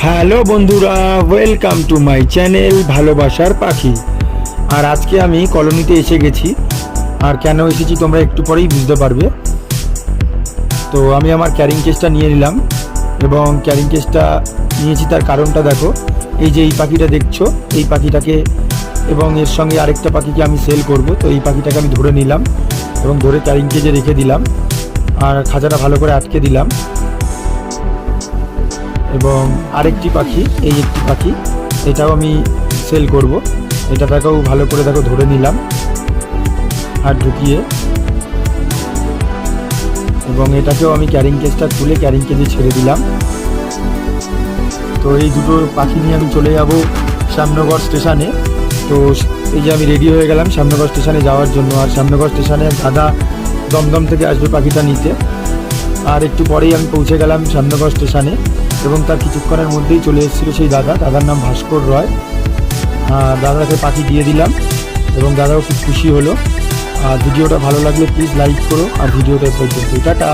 Hello বন্ধুরা, welcome to my channel ভালোবাসার পাখি। আর আজকে আমি কলোনিতে এসে গেছি। আর কেন এসেছি তোমরা একটু পরেই বুঝতে পারবে। তো আমি আমার ক্যারিং কেসটা নিয়ে নিলাম, এবং ক্যারিং কেসটা নিয়েছি তার কারণটা দেখো। এই যে এই পাখিটা দেখছো, এই পাখিটাকে এবং এর সঙ্গে আরেকটা পাখিকে আমি সেল করব। তো এই পাখিটাকে আমি ধরে নিলাম এবং ধরে ক্যারিং কেজে রেখে দিলাম, আর খাঁচাটা ভালো করে আটকে দিলাম। এবং আরেকটি পাখি, এই একটি পাখি, এটাও আমি সেল করব। এটাটাকেও ভালো করে দেখো ধরে নিলাম আর ঢুকিয়ে, এবং এটাকেও আমি ক্যারিং কেজটা তুলে ক্যারিং কেজে ছেড়ে দিলাম। তো এই দুটো পাখি নিয়ে আমি চলে যাব শ্যামনগর স্টেশনে। তো এই যে আমি রেডি হয়ে গেলাম শ্যামনগর স্টেশনে যাওয়ার জন্য। আর শ্যামনগর স্টেশনে দাদা দমদম থেকে আসবে পাখিটা নিতে। আর একটু পরেই আমি পৌঁছে গেলাম শ্যামনগর স্টেশনে, এবং তার কিছুক্ষণের মধ্যেই চলে এসেছিল সেই দাদার নাম ভাস্কর রয়। দাদাকে পাখি দিয়ে দিলাম এবং দাদাও খুব খুশি হলো। আর ভিডিওটা ভালো লাগলে প্লিজ লাইক করো, আর ভিডিওটা পর্যন্ত টাটা।